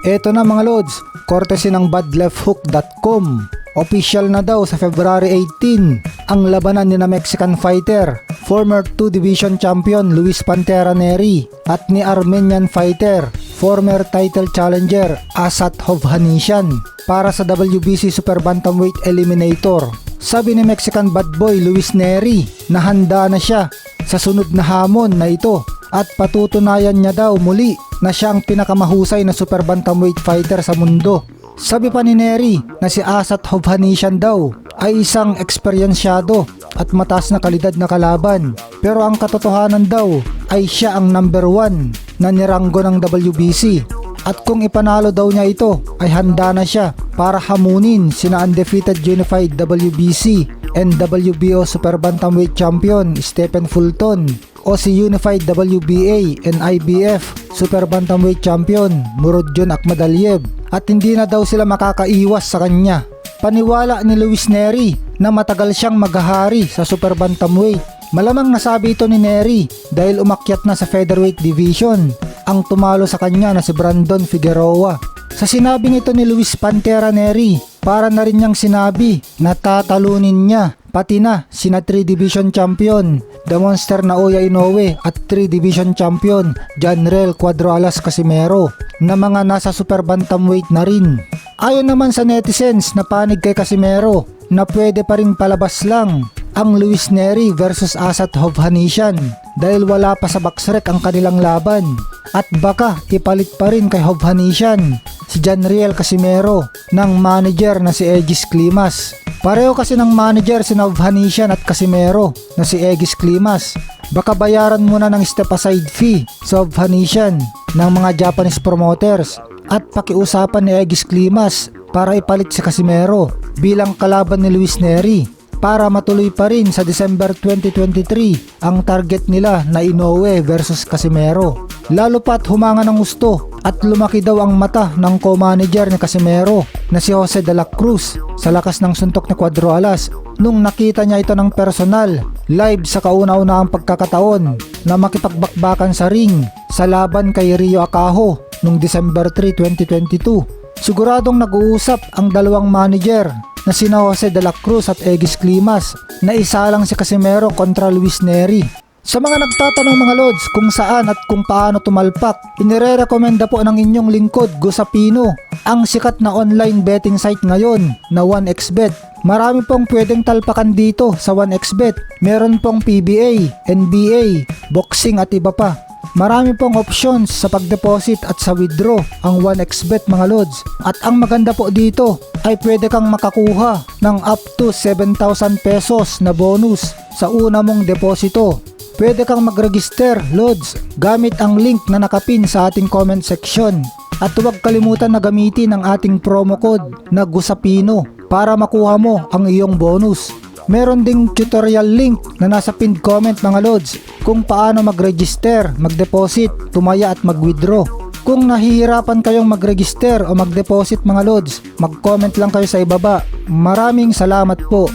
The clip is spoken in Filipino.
Eto na mga lods, courtesy ng badlefthook.com. Official na daw sa February 18 ang labanan ni na Mexican fighter, former 2 division champion Luis Pantera Nery at ni Armenian fighter, former title challenger Asat Hovhannisyan para sa WBC Super Bantamweight Eliminator. Sabi ni Mexican bad boy Luis Nery na handa na siya sa sunod na hamon na ito at patutunayan niya daw muli na siya ang pinakamahusay na super bantamweight fighter sa mundo. Sabi pa ni Nery na si Asat Hovhannisyan daw ay isang eksperyensyado at mataas na kalidad na kalaban, pero ang katotohanan daw ay siya ang number 1 na niranggo ng WBC at kung ipanalo daw niya ito ay handa na siya para hamunin sina undefeated unified WBC and WBO Super Bantamweight Champion Stephen Fulton o si Unified WBA and IBF Super Bantamweight Champion Murodjon Akhmadaliev at hindi na daw sila makakaiwas sa kanya. Paniwala ni Luis Nery na matagal siyang maghahari sa Super Bantamweight. Malamang nasabi ito ni Nery dahil umakyat na sa featherweight division ang tumalo sa kanya na si Brandon Figueroa. Sa sinabing ito ni Luis Pantera Nery, para na rin niyang sinabi na tatalunin niya pati na sina 3 division champion The Monster Naoya Inoue at 3 division champion Janrel Cuadro-Alas Casimero na mga nasa super bantamweight na rin. Ayon naman sa netizens na panig kay Casimero na pwede pa ring palabas lang ang Luis Nery versus Asat Hovhannisyan dahil wala pa sa boxrec ang kanilang laban at baka ipalit pa rin kay Hovhannisyan si Janriel Casimero ng manager na si Egis Klimas. Pareho kasi ng manager si Hovhannisyan at Casimero na si Egis Klimas. Baka bayaran muna ng step aside fee sa Hovhannisyan ng mga Japanese promoters at pakiusapan ni Egis Klimas para ipalit si Casimero bilang kalaban ni Luis Nery para matuloy pa rin sa December 2023 ang target nila na Inoue versus Casimero. Lalo pa't humanga ng gusto at lumaki daw ang mata ng co-manager ni Casimero na si Jose de la Cruz sa lakas ng suntok ni Cuadro-Alas nung nakita niya ito ng personal live sa kauna-unahang pagkakataon na makipagbakbakan sa ring sa laban kay Rio Acajo noong December 3, 2022. Siguradong nag-uusap ang dalawang manager na sina Jose de la Cruz at Egis Klimas na isa lang si Casimero kontra Luis Nery. Sa mga nagtatanong mga lods kung saan at kung paano tumalpak, inirerekomenda po ng inyong lingkod Gusapino, ang sikat na online betting site ngayon na 1xBet. Marami pong pwedeng talpakan dito sa 1xBet. Meron pong PBA, NBA, boxing at iba pa. Marami pong options sa pag-deposit at sa withdraw ang 1xBet mga lods. At ang maganda po dito ay pwede kang makakuha ng up to 7,000 pesos na bonus sa una mong deposito. Pwede kang mag-register lods gamit ang link na nakapin sa ating comment section. At huwag kalimutan na gamitin ang ating promo code na Gusapino para makuha mo ang iyong bonus. Meron ding tutorial link na nasa pinned comment mga lods kung paano mag-register, mag-deposit, tumaya at mag-withdraw. Kung nahihirapan kayong mag-register o mag-deposit mga lods, mag-comment lang kayo sa ibaba. Maraming salamat po.